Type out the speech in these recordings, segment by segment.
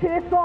600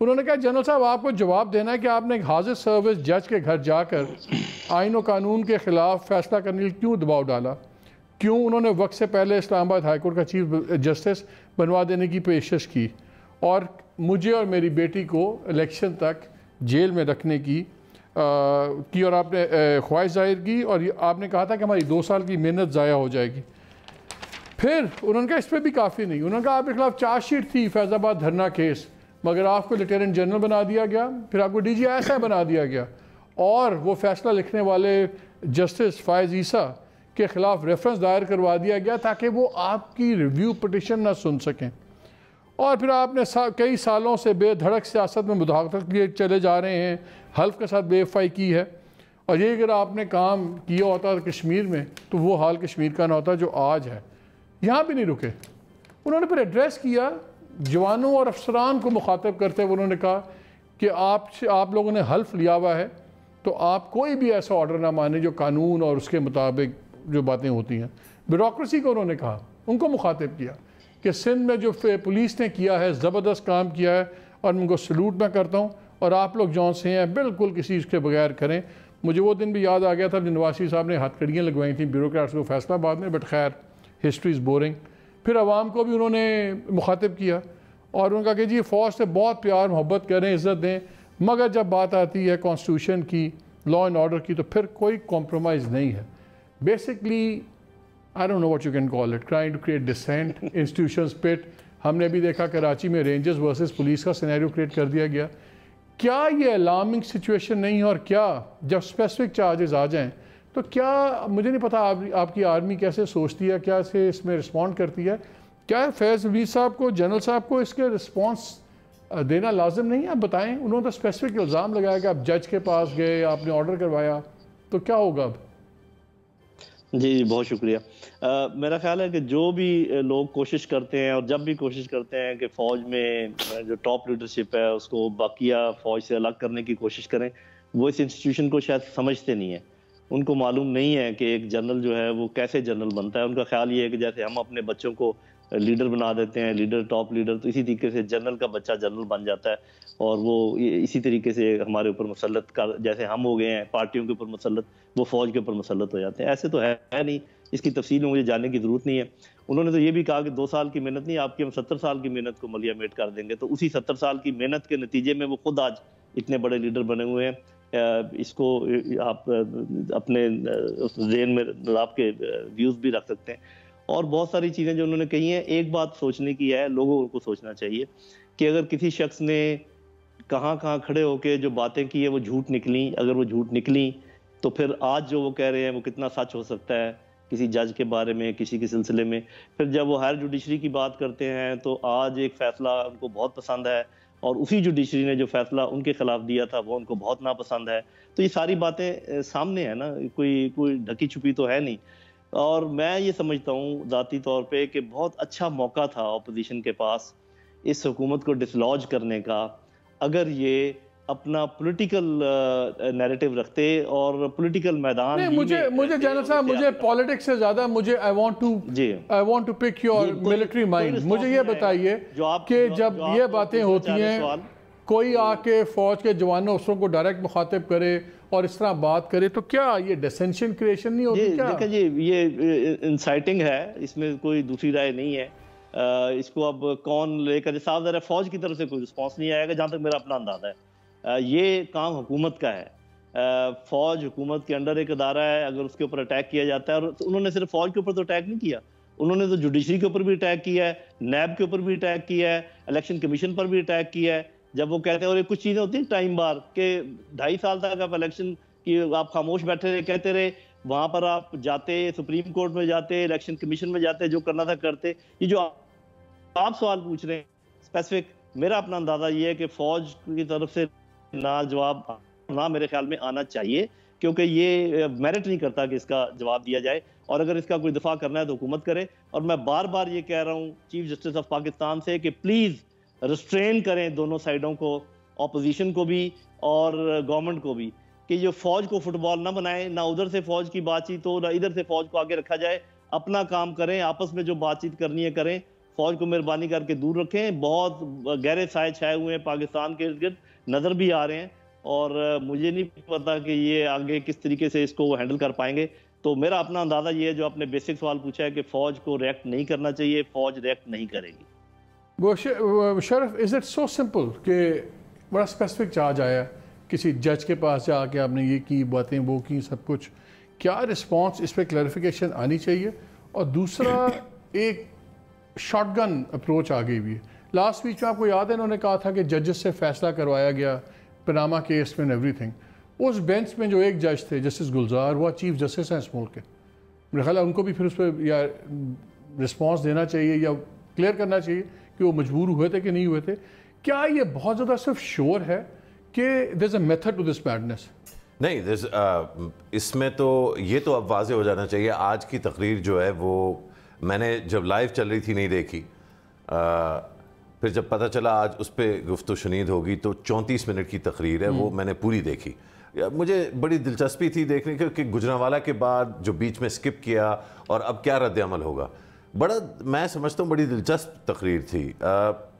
انہوں نے کہا جنرل صاحب آپ کو جواب دینا ہے کہ آپ نے ایک حاضر سروس جج کے گھر جا کر آئین و قانون کے خلاف فیصلہ کرنے کے لیے کیوں دباؤ ڈالا، کیوں انہوں نے وقت سے پہلے اسلام آباد ہائی کورٹ کا چیف جسٹس بنوا دینے کی پیشکش کی اور مجھے اور میری بیٹی کو الیکشن تک جیل میں رکھنے کی اور آپ نے خواہش ظاہر کی اور آپ نے کہا تھا کہ ہماری 2 سال کی محنت ضائع ہو جائے گی۔ پھر انہوں نے کہا اس پہ بھی کافی نہیں، انہوں نے کہا آپ کے خلاف چارج شیٹ تھی فیض آباد دھرنا کیس، مگر آپ کو لیفٹیننٹ جنرل بنا دیا گیا، پھر آپ کو ڈی جی ایس آئی بنا دیا گیا اور وہ فیصلہ لکھنے والے جسٹس فائز عیسیٰ کے خلاف ریفرنس دائر کروا دیا گیا تاکہ وہ آپ کی ریویو پٹیشن نہ سن سکیں، اور پھر آپ نے کئی سالوں سے بے دھڑک سیاست میں مداخلت لیے چلے جا رہے ہیں، حلف کے ساتھ بے وفائی کی ہے، اور یہ اگر آپ نے کام کیا ہوتا کشمیر میں تو وہ حال کشمیر کا نہ ہوتا جو آج ہے۔ یہاں بھی نہیں رکے، انہوں نے پھر ایڈریس کیا جوانوں اور افسران کو مخاطب کرتے ہوئے، انہوں نے کہا کہ آپ لوگوں نے حلف لیا ہوا ہے تو آپ کوئی بھی ایسا آرڈر نہ مانیں جو قانون اور اس کے مطابق جو باتیں ہوتی ہیں۔ بیوروکریسی کو انہوں نے کہا، ان کو مخاطب کیا کہ سندھ میں جو پولیس نے کیا ہے زبردست کام کیا ہے اور ان کو سلوٹ میں کرتا ہوں، اور آپ لوگ جون سے ہیں بالکل کسی اس کے بغیر کریں۔ مجھے وہ دن بھی یاد آ گیا تھا جب نواز شریف صاحب نے ہتھ کڑیاں لگوائی تھیں بیوروکریٹس کو فیصلہ آباد میں، بٹ خیر ہسٹری از بورنگ۔ پھر عوام کو بھی انہوں نے مخاطب کیا اور انہوں نے کہا کہ جی فوج سے بہت پیار محبت کریں، عزت دیں، مگر جب بات آتی ہے کانسٹیٹیوشن کی، لا اینڈ آرڈر کی، تو پھر کوئی کمپرومائز نہیں ہے۔ Basically I don't know what you can call it, trying to create dissent, institutions pit۔ ہم نے بھی دیکھا کراچی میں رینجرز ورسز پولیس کا سینیریو کریٹ کر دیا گیا۔ کیا یہ الارمنگ سچویشن نہیں ہے؟ اور کیا جب اسپیسیفک چارجز آ جائیں تو کیا مجھے نہیں پتا آپ کی آرمی کیسے سوچتی ہے، کیا سے اس میں رسپونڈ کرتی ہے؟ کیا فیض حمید صاحب کو، جنرل صاحب کو اس کے رسپانس دینا لازم نہیں ہے؟ آپ بتائیں، انہوں نے تو اسپیسیفک الزام لگایا کہ آپ جج کے پاس گئے، آپ نے آرڈر کروایا، تو کیا ہوگا اب؟ جی بہت شکریہ۔ میرا خیال ہے کہ جو بھی لوگ کوشش کرتے ہیں اور جب بھی کوشش کرتے ہیں کہ فوج میں جو ٹاپ لیڈرشپ ہے اس کو باقیہ فوج سے الگ کرنے کی کوشش کریں، وہ اس انسٹیٹیوشن کو شاید سمجھتے نہیں ہیں۔ ان کو معلوم نہیں ہے کہ ایک جنرل جو ہے وہ کیسے جنرل بنتا ہے۔ ان کا خیال یہ ہے کہ جیسے ہم اپنے بچوں کو لیڈر بنا دیتے ہیں، لیڈر ٹاپ لیڈر، تو اسی طریقے سے جنرل کا بچہ جنرل بن جاتا ہے اور وہ اسی طریقے سے ہمارے اوپر مسلط جیسے ہم ہو گئے ہیں پارٹیوں کے اوپر مسلط، وہ فوج کے اوپر مسلط ہو جاتے ہیں۔ ایسے تو ہے نہیں، اس کی تفصیل میں مجھے جاننے کی ضرورت نہیں ہے۔ انہوں نے تو یہ بھی کہا کہ 2 سال کی محنت نہیں، آپ کی ہم 70 سال کی محنت کو ملیا میٹ کر دیں گے، تو اسی 70 سال کی محنت کے نتیجے میں وہ خود آج اتنے بڑے لیڈر بنے ہوئے ہیں۔ اس کو آپ اپنے ذہن میں آپ کے ویوز بھی رکھ سکتے ہیں، اور بہت ساری چیزیں جو انہوں نے کہی ہیں۔ ایک بات سوچنے کی ہے، لوگوں کو سوچنا چاہیے کہ اگر کسی شخص نے کہاں کھڑے ہو کے جو باتیں کی ہیں وہ جھوٹ نکلیں، اگر وہ جھوٹ نکلیں تو پھر آج جو وہ کہہ رہے ہیں وہ کتنا سچ ہو سکتا ہے کسی جج کے بارے میں، کسی کے سلسلے میں۔ پھر جب وہ ہائر جوڈیشری کی بات کرتے ہیں تو آج ایک فیصلہ ان کو بہت پسند ہے اور اسی جوڈیشری نے جو فیصلہ ان کے خلاف دیا تھا وہ ان کو بہت ناپسند ہے۔ تو یہ ساری باتیں سامنے ہیں نا، کوئی ڈھکی چھپی تو ہے نہیں۔ اور میں یہ سمجھتا ہوں ذاتی طور پہ کہ بہت اچھا موقع تھا اپوزیشن کے پاس اس حکومت کو ڈسلوج کرنے کا، اگر یہ اپنا پولیٹیکل نیریٹو رکھتے اور پولیٹیکل میدان مجھے جنرل صاحب، مجھے پالیٹکس سے زیادہ مجھے I want to pick your military mind۔ مجھے یہ بتائیے کہ جب یہ باتیں ہوتی ہیں، کوئی آ کے فوج کے جوانوں افسروں کو ڈائریکٹ مخاطب کرے اور اس طرح بات کرے تو کیا یہ ڈسینشن کریشن نہیں ہوتی کیا؟ دیکھیں جی، یہ انسائٹنگ ہے، اس میں کوئی دوسری رائے نہیں ہے۔ اس کو اب کون لے کر، صاف ظاہر ہے فوج کی طرف سے کوئی رسپانس نہیں آئے گا جہاں تک میرا اپنا اندازہ ہے۔ یہ کام حکومت کا ہے، فوج حکومت کے انڈر ایک ادارہ ہے، اگر اس کے اوپر اٹیک کیا جاتا ہے، اور انہوں نے صرف فوج کے اوپر تو اٹیک نہیں کیا، انہوں نے تو جوڈیشری کے اوپر بھی اٹیک کیا ہے، نیب کے اوپر بھی اٹیک کیا ہے، الیکشن کمیشن پر بھی اٹیک کیا ہے۔ جب وہ کہتے ہیں، اور کچھ چیزیں ہوتی ہیں ٹائم بار کہ 2.5 سال تک آپ الیکشن کی آپ خاموش بیٹھے رہے، کہتے رہے، وہاں پر آپ جاتے، سپریم کورٹ میں جاتے، الیکشن کمیشن میں جاتے، جو کرنا تھا کرتے۔ یہ جو آپ سوال پوچھ رہے ہیں اسپیسیفک، میرا اپنا اندازہ یہ ہے کہ فوج کی طرف سے نہ جواب نہ میرے خیال میں آنا چاہیے، کیونکہ یہ میرٹ نہیں کرتا کہ اس کا جواب دیا جائے، اور اگر اس کا کوئی دفاع کرنا ہے تو حکومت کرے۔ اور میں بار بار یہ کہہ رہا ہوں چیف جسٹس آف پاکستان سے کہ پلیز ریسٹرین کریں دونوں سائیڈوں کو، اپوزیشن کو بھی اور گورنمنٹ کو بھی، کہ یہ فوج کو فٹ بال نہ بنائیں، نہ ادھر سے فوج کی بات چیت ہو، نہ ادھر سے فوج کو آگے رکھا جائے۔ اپنا کام کریں، آپس میں جو بات چیت کرنی ہے کریں، فوج کو مہربانی کر کے دور رکھیں. بہت گہرے سائے چھائے ہوئے ہیں پاکستان کے ارد گرد, نظر بھی آ رہے ہیں, اور مجھے نہیں پتا کہ یہ آگے کس طریقے سے اس کو وہ ہینڈل کر پائیں گے. تو میرا اپنا اندازہ یہ ہے, جو آپ نے بیسک سوال پوچھا ہے کہ فوج کو ریئیکٹ نہیں کرنا چاہیے, فوج ریئیکٹ نہیں کرے گی. شرف, از اٹ سو سمپل کہ بڑا اسپیسیفک چارج آیا, کسی جج کے پاس جا کے آپ نے یہ کی باتیں وہ کی سب کچھ, کیا رسپانس اس پہ کلیریفیکیشن آنی چاہیے؟ اور دوسرا ایک شاٹ گن اپروچ آ گئی بھی ہے. لاسٹ ویک میں آپ کو یاد ہے انہوں نے کہا تھا کہ ججز سے فیصلہ کروایا گیا پناما کیس میں ایوری تھنگ. اس بینچ میں جو ایک جج تھے جسٹس گلزار, وہ چیف جسٹس ہیں اس ملک کے, میرا خیال ہے ان کو بھی پھر اس پہ یا رسپانس دینا چاہیے یا کلیئر کرنا چاہیے کہ وہ مجبور ہوئے تھے کہ نہیں ہوئے تھے. کیا یہ بہت زیادہ صرف شور ہے کہ there is a method to this madness? نہیں, اس میں تو یہ تو اب واضح ہو جانا چاہیے. آج کی تقریر جو ہے وہ میں نے جب لائیو چل رہی تھی نہیں دیکھی, پھر جب پتہ چلا آج اس پہ گفت و شنید ہوگی تو 34 منٹ کی تقریر ہے, وہ میں نے پوری دیکھی. مجھے بڑی دلچسپی تھی دیکھنے کی کہ گجرانوالہ کے بعد جو بیچ میں سکپ کیا اور اب کیا رد عمل ہوگا. بڑا میں سمجھتا ہوں بڑی دلچسپ تقریر تھی.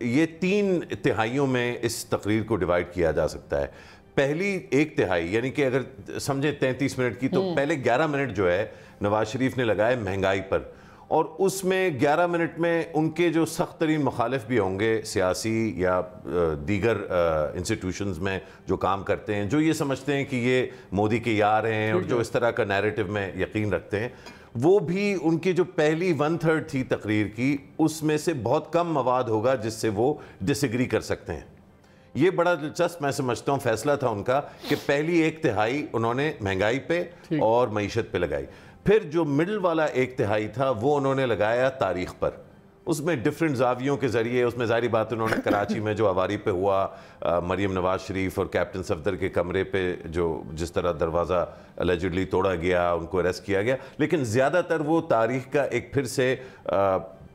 یہ 3 تہائیوں میں اس تقریر کو ڈیوائیڈ کیا جا سکتا ہے. پہلی 1 تہائی یعنی کہ اگر سمجھیں 33 منٹ کی, تو پہلے 11 منٹ جو ہے نواز شریف نے لگائے مہنگائی پر, اور اس میں 11 منٹ میں ان کے جو سخت ترین مخالف بھی ہوں گے سیاسی یا دیگر انسٹیٹیوشنز میں جو کام کرتے ہیں, جو یہ سمجھتے ہیں کہ یہ مودی کے یار ہیں اور جو اس طرح کا نیریٹو میں یقین رکھتے ہیں, وہ بھی ان کی جو پہلی 1/3 تھی تقریر کی, اس میں سے بہت کم مواد ہوگا جس سے وہ ڈس ایگری کر سکتے ہیں. یہ بڑا دلچسپ میں سمجھتا ہوں فیصلہ تھا ان کا کہ پہلی 1 تہائی انہوں نے مہنگائی پہ اور معیشت پہ لگائی. پھر جو مڈل والا 1 تہائی تھا وہ انہوں نے لگایا تاریخ پر. اس میں ڈیفرنٹ زاویوں کے ذریعے, اس میں ظاہری بات انہوں نے کراچی میں جو ہواری پہ ہوا, مریم نواز شریف اور کیپٹن صفدر کے کمرے پہ جس طرح دروازہ الیجڈلی توڑا گیا, ان کو اریسٹ کیا گیا, لیکن زیادہ تر وہ تاریخ کا ایک پھر سے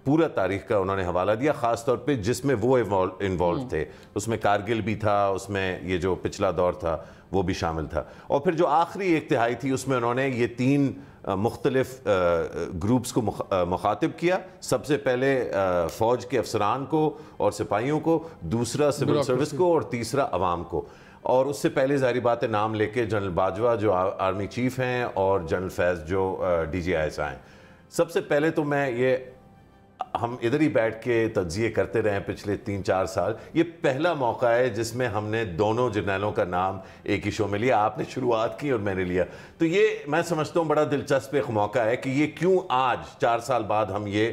پورا تاریخ کا انہوں نے حوالہ دیا, خاص طور پہ جس میں وہ انوالو تھے. اس میں کارگل بھی تھا, اس میں یہ جو پچھلا دور تھا وہ بھی شامل تھا. اور پھر جو آخری 1 تہائی تھی اس میں انہوں نے یہ 3 مختلف گروپس کو مخاطب کیا. سب سے پہلے فوج کے افسران کو اور سپاہیوں کو, دوسرا سول سروس کو, اور تیسرا عوام کو. اور اس سے پہلے ظاہری بات ہے نام لے کے جنرل باجوہ جو آرمی چیف ہیں اور جنرل فیض جو DGI ہیں. سب سے پہلے تو میں یہ, ہم ادھر ہی بیٹھ کے تجزیے کرتے رہے ہیں پچھلے 3-4 سال, یہ پہلا موقع ہے جس میں ہم نے دونوں جرنیلوں کا نام ایک ہی شو میں لیا. آپ نے شروعات کی اور میں نے لیا, تو یہ میں سمجھتا ہوں بڑا دلچسپ ایک موقع ہے کہ یہ کیوں آج 4 سال بعد ہم یہ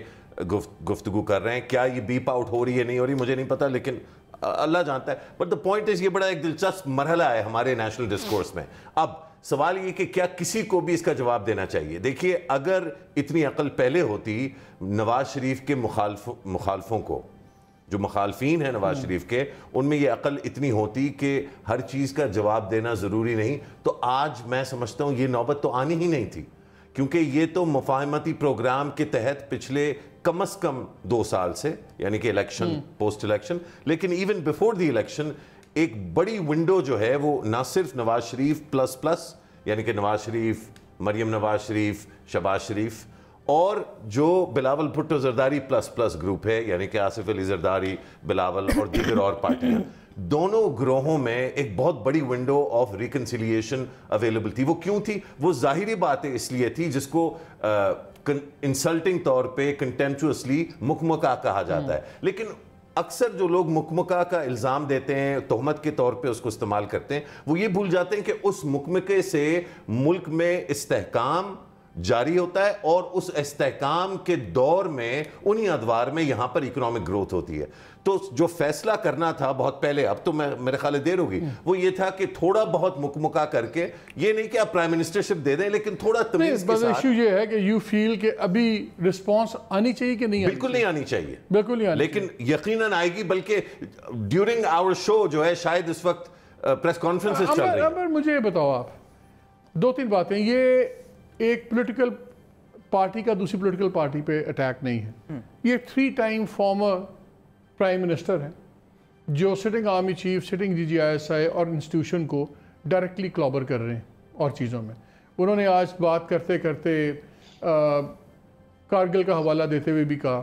گفتگو کر رہے ہیں. کیا یہ بیپ آؤٹ ہو رہی ہے نہیں ہو رہی مجھے نہیں پتا, لیکن اللہ جانتا ہے. بٹ دا پوائنٹ از یہ بڑا ایک دلچسپ مرحلہ ہے ہمارے نیشنل ڈسکورس میں. اب سوال یہ کہ کیا کسی کو بھی اس کا جواب دینا چاہیے. دیکھیے, اگر اتنی عقل پہلے ہوتی نواز شریف کے مخالفوں کو, جو مخالفین ہیں نواز شریف کے, ان میں یہ عقل اتنی ہوتی کہ ہر چیز کا جواب دینا ضروری نہیں, تو آج میں سمجھتا ہوں یہ نوبت تو آنی ہی نہیں تھی. کیونکہ یہ تو مفاہمتی پروگرام کے تحت پچھلے کم از کم 2 سال سے, یعنی کہ الیکشن پوسٹ الیکشن, لیکن ایون بیفور دی الیکشن ایک بڑی ونڈو جو ہے وہ نہ صرف نواز شریف پلس یعنی کہ نواز شریف, مریم نواز شریف, شہباز شریف, اور جو بلاول بھٹو زرداری پلس گروپ ہے, یعنی کہ آصف علی زرداری, بلاول اور دیگر اور پارٹیاں, دونوں گروہوں میں ایک بہت بڑی ونڈو آف ریکنسیلیشن اویلیبل تھی. وہ کیوں تھی؟ وہ ظاہری بات ہے اس لیے تھی جس کو انسلٹنگ طور پہ کنٹمپچوسلی مکمکہ کہا جاتا ہے. لیکن اکثر جو لوگ مکمکہ کا الزام دیتے ہیں, تہمت کے طور پہ اس کو استعمال کرتے ہیں, وہ یہ بھول جاتے ہیں کہ اس مکمکے سے ملک میں استحکام جاری ہوتا ہے, اور اس استحکام کے دور میں انہی ادوار میں یہاں پر اکنامک گروتھ ہوتی ہے. تو جو فیصلہ کرنا تھا بہت پہلے, اب تو میرے خیال دیر ہوگی, وہ یہ تھا کہ تھوڑا بہت مکمکہ کر کے, یہ نہیں کہ آپ پرائم منسٹرشپ دے دیں, لیکن تھوڑا تمیز کے ساتھ. ایشو یہ ہے کہ یو فیل کہ ابھی رسپانس آنی چاہیے کہ نہیں؟ بالکل نہیں آنی چاہیے, بالکل نہیں آنی, لیکن یقیناً آئے گی. بلکہ ڈیورنگ آور شو جو ہے شاید اس وقت پریس کانفرنسز چل رہی ہیں. عمر مجھے یہ بتاؤ آپ 2-3 باتیں. یہ ایک پولیٹیکل پارٹی کا دوسری پولیٹیکل پارٹی پہ اٹیک نہیں ہے. یہ 3 ٹائم فارمر پرائم منسٹر ہیں جو sitting army chief, sitting DGI اور انسٹیٹیوشن کو ڈائریکٹلی کلابر کر رہے ہیں اور چیزوں میں. انہوں نے آج بات کرتے کرتے کارگل کا حوالہ دیتے ہوئے بھی کہا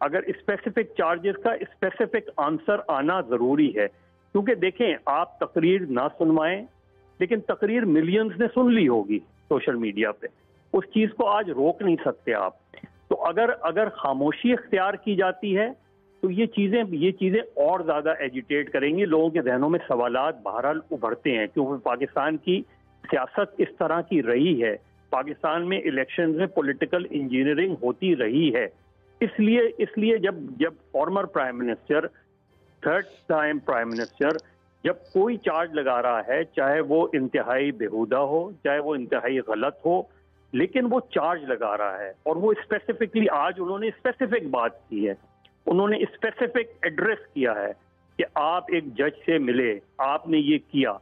اگر اسپیسیفک چارجز کا اسپیسیفک آنسر آنا ضروری ہے. کیونکہ دیکھیں آپ تقریر نہ سنوائیں لیکن تقریر ملینز نے سن لی ہوگی سوشل میڈیا پہ, اس چیز کو آج روک نہیں سکتے آپ. تو اگر خاموشی اختیار کی جاتی ہے تو یہ چیزیں اور زیادہ ایجیٹیٹ کریں گی, لوگوں کے ذہنوں میں سوالات بہرحال ابھرتے ہیں کیونکہ پاکستان کی سیاست اس طرح کی رہی ہے, پاکستان میں الیکشنز میں پولیٹیکل انجینئرنگ ہوتی رہی ہے. اس لیے جب former prime minister, third time prime minister, جب کوئی چارج لگا رہا ہے چاہے وہ انتہائی بیہودہ ہو چاہے وہ انتہائی غلط ہو, لیکن وہ چارج لگا رہا ہے اور وہ اسپیسیفکلی آج انہوں نے اسپیسیفک بات کی ہے, انہوں نے اسپیسیفک ایڈریس کیا ہے کہ آپ ایک جج سے ملے, آپ نے یہ کیا.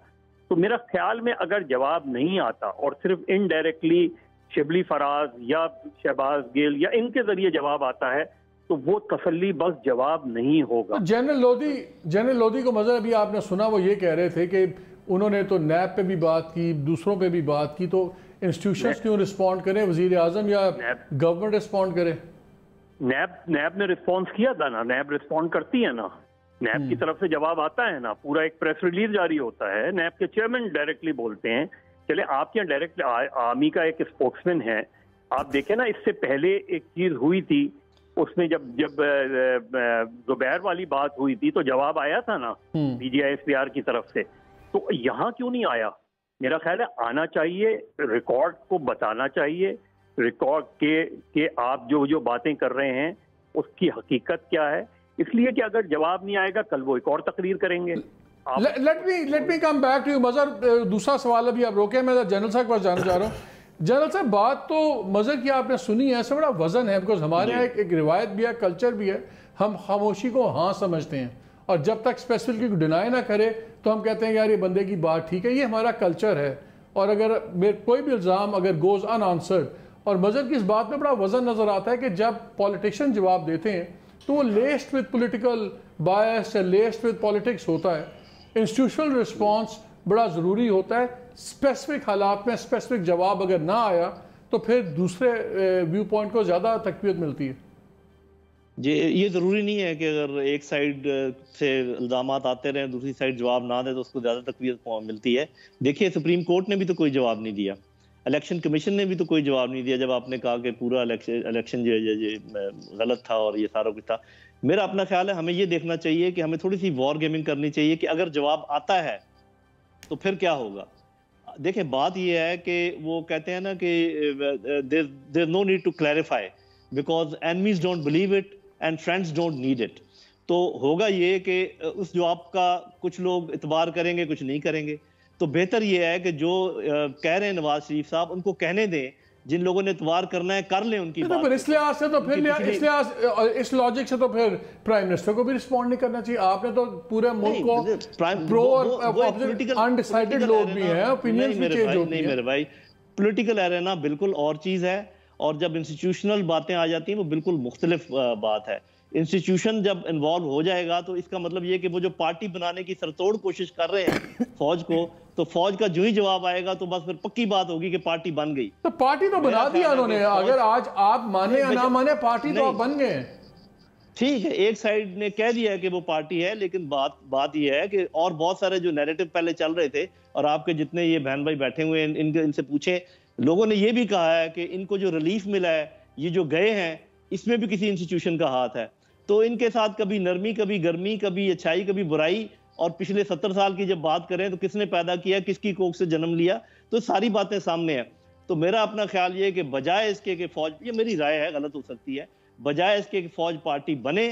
تو میرا خیال میں اگر جواب نہیں آتا اور صرف انڈائریکٹلی شبلی فراز یا شہباز گیل یا ان کے ذریعے جواب آتا ہے تو وہ تسلی بس جواب نہیں ہوگا. جنرل لودھی کو مظہر ابھی آپ نے سنا, وہ یہ کہہ رہے تھے کہ انہوں نے تو نیب پہ بھی بات کی, دوسروں پہ بھی بات کی, تو انسٹیٹیوشنز کیوں رسپونڈ کریں, وزیر اعظم یا گورنمنٹ رسپونڈ کرے؟ نیب نے رسپونس کیا تھا نا, نیب رسپونڈ کرتی ہے نا, نیب کی طرف سے جواب آتا ہے نا, پورا ایک پریس ریلیز جاری ہوتا ہے, نیب کے چیئرمین ڈائریکٹلی بولتے ہیں. چلے آپ کے ڈائریکٹ آرمی کا ایک اسپوکس مین ہے, آپ دیکھیں نا اس سے پہلے ایک چیز ہوئی تھی, اس میں جب زبیر والی بات ہوئی تھی تو جواب آیا تھا نا پی جی آئی ایس پی آر کی طرف سے, تو یہاں کیوں نہیں آیا؟ میرا خیال ہے آنا چاہیے, ریکارڈ کو بتانا چاہیے, ریکارڈ کہ آپ جو باتیں کر رہے ہیں اس کی حقیقت کیا ہے, اس لیے کہ اگر جواب نہیں آئے گا کل وہ ایک اور تقریر کریں گے. Let me come back to you Mazhar, دوسرا سوال ابھی آپ روکیں, میں جنرل صاحب کے پاس جانا چاہ رہا ہوں. جنرل صاحب بات تو مظہر کی آپ نے سنی ہے, ایسا بڑا وزن ہے, بیکاز ہمارے یہاں ایک روایت بھی ہے, کلچر بھی ہے, ہم خاموشی کو ہاں سمجھتے ہیں اور جب تک اسپیسیفکلی ڈینائی نہ کرے تو ہم کہتے ہیں یار یہ بندے کی بات ٹھیک ہے, یہ ہمارا کلچر ہے. اور اگر کوئی بھی الزام اگر گوز ان آنسرڈ, اور مظہر کی اس بات میں بڑا وزن نظر آتا ہے کہ جب پولیٹیشین جواب دیتے ہیں تو وہ لیسڈ ود پولیٹیکل بائس یا لیسڈ ود پولیٹکس ہوتا ہے. انسٹیٹیوشنل رسپانس بڑا ضروری ہوتا ہے, اسپیسیفک حالات میں اسپیسیفک جواب اگر نہ آیا تو پھر دوسرے ویو پوائنٹ کو زیادہ تقویت ملتی ہے. جی یہ ضروری نہیں ہے کہ اگر ایک سائیڈ سے الزامات آتے رہیں دوسری سائیڈ جواب نہ دے تو اس کو زیادہ تقویت ملتی ہے. دیکھیے سپریم کورٹ نے بھی تو کوئی جواب نہیں دیا, الیکشن کمیشن نے بھی تو کوئی جواب نہیں دیا جب آپ نے کہا کہ پورا الیکشن غلط تھا اور یہ سارا کچھ تھا. میرا اپنا خیال ہے ہمیں یہ دیکھنا چاہیے کہ ہمیں تھوڑی سی وار گیمنگ کرنی چاہیے کہ اگر جواب آتا ہے تو پھر کیا ہوگا. دیکھیں بات یہ ہے کہ وہ کہتے ہیں نا کہ there's no need to clarify because enemies don't believe it and friends don't need it. تو ہوگا یہ کہ اس جواب کا کچھ لوگ اعتبار کریں گے کچھ نہیں کریں گے. تو بہتر یہ ہے کہ جو کہہ رہے ہیں نواز شریف صاحب ان کو کہنے دیں, جن لوگوں نے اعتبار کرنا ہے کر لیں ان کی بات. اس لحاظ سے تو پھر اس لاجک سے تو پھر پرائم منسٹر کو بھی رسپونڈ نہیں کرنا چاہیے. آپ نے تو پورے ملک کو پرو اور انڈیسائیڈڈ لوگ بھی ہیں, اوپینینز بھی چینج ہوتی ہیں. نہیں میرے بھائی, پولیٹیکل ایرینا بالکل اور چیز ہے اور جب انسٹیٹیوشنل باتیں آ جاتی ہیں وہ بالکل مختلف بات ہے. انسٹیٹیوشن جب انوالو ہو جائے گا تو اس کا مطلب یہ کہ وہ جو پارٹی بنانے کی سرتوڑ کوشش کر رہے ہیں فوج کو, تو فوج کا جو ہی جواب آئے گا تو بس پھر پکی بات ہوگی کہ پارٹی بن گئی. تو پارٹی تو بنا دیا انہوں نے, اگر آج آپ مانے یا نہ مانے پارٹی تو آپ بن گئے. ٹھیک ہے ایک سائیڈ نے کہہ دیا ہے کہ وہ پارٹی ہے, لیکن بات یہ ہے کہ اور بہت سارے جو نیریٹو پہلے چل رہے تھے اور آپ کے جتنے یہ بہن بھائی بیٹھے ہوئے ہیں ان سے پوچھیں, لوگوں نے یہ بھی کہا ہے کہ ان کو جو ریلیف ملا ہے یہ جو گئے ہیں اس میں بھی کسی انسٹیٹیوشن کا ہاتھ ہے. تو ان کے ساتھ کبھی نرمی کبھی گرمی کبھی اچھائی کبھی برائی, اور پچھلے 70 سال کی جب بات کریں تو کس نے پیدا کیا, کس کی کوکھ سے جنم لیا, تو ساری باتیں سامنے ہیں. تو میرا اپنا خیال یہ کہ بجائے اس کے کہ فوج, یہ میری رائے ہے غلط ہو سکتی ہے, بجائے اس کے کہ فوج پارٹی بنے,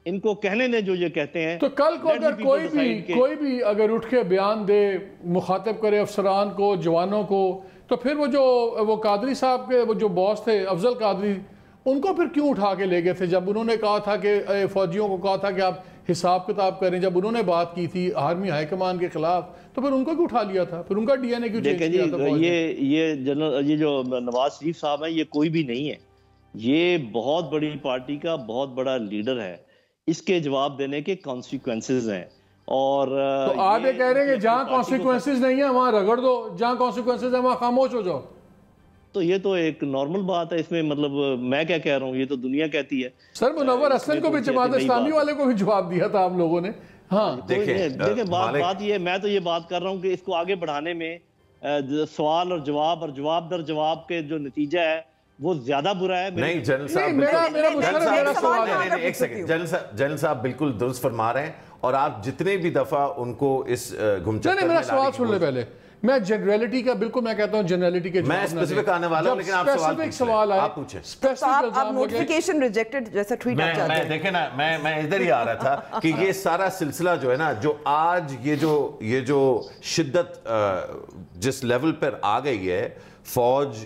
ان کو کہنے دیں جو یہ کہتے ہیں. تو کل کو اگر کوئی بھی اگر اٹھ کے بیان دے, مخاطب کرے افسران کو, جوانوں کو, تو پھر وہ قادری صاحب کے وہ جو باس تھے افضل قادری, ان کو پھر کیوں اٹھا کے لے گئے تھے جب انہوں نے کہا تھا کہ فوجیوں کو کہا تھا کہ آپ حساب کتاب کریں, جب انہوں نے بات کی تھی آرمی ہائی کمان کے خلاف, تو پھر ان کو کیوں اٹھا لیا تھا, پھر ان کا ڈی این اے کیوں چینج کیا تھا؟ یہ جو نواز شریف صاحب ہیں یہ کوئی بھی نہیں ہے, یہ بہت بڑی پارٹی کا بہت بڑا لیڈر ہے, اس کے جواب دینے کے کانسیکوینسز ہیں. اور تو آپ یہ کہہ رہے ہیں کہ جہاں کانسیکوینسز نہیں ہیں وہاں رگڑ دو, جہاں کانسیکوینسز ہیں وہاں خاموش ہو جاؤ. تو یہ تو ایک نارمل بات ہے، اس میں مطلب میں کیا کہہ رہا ہوں، یہ تو دنیا کہتی ہے. سر منور اسلم کو بھی جماعت اسلامی والے کو بھی جواب دیا تھا آپ لوگوں نے. ہاں دیکھیں بات یہ ہے، میں تو یہ بات کر رہا ہوں کہ اس کو آگے بڑھانے میں سوال اور جواب در جواب کے جو نتیجہ ہے وہ زیادہ برا ہے. نہیں جنرل صاحب بالکل درست فرما رہے ہیں، اور آپ جتنے بھی دفعہ ان کو اس گمچکر میں میرا سوال سن لے پہلے. میں جنرالٹی کا بالکل میں کہتا ہوں جنرالٹی کے میں اسپیسیفک آنے والا ہوں، لیکن آپ سوال آپ پوچھیں. آپ نوٹیفیکیشن ریجیکٹڈ جیسا ٹویٹ آپ چاہتے ہیں. دیکھیں نا میں ادھر ہی آ رہا تھا کہ یہ سارا سلسلہ جو ہے نا، جو آج یہ جو شدت جس لیول پر آ گئی ہے فوج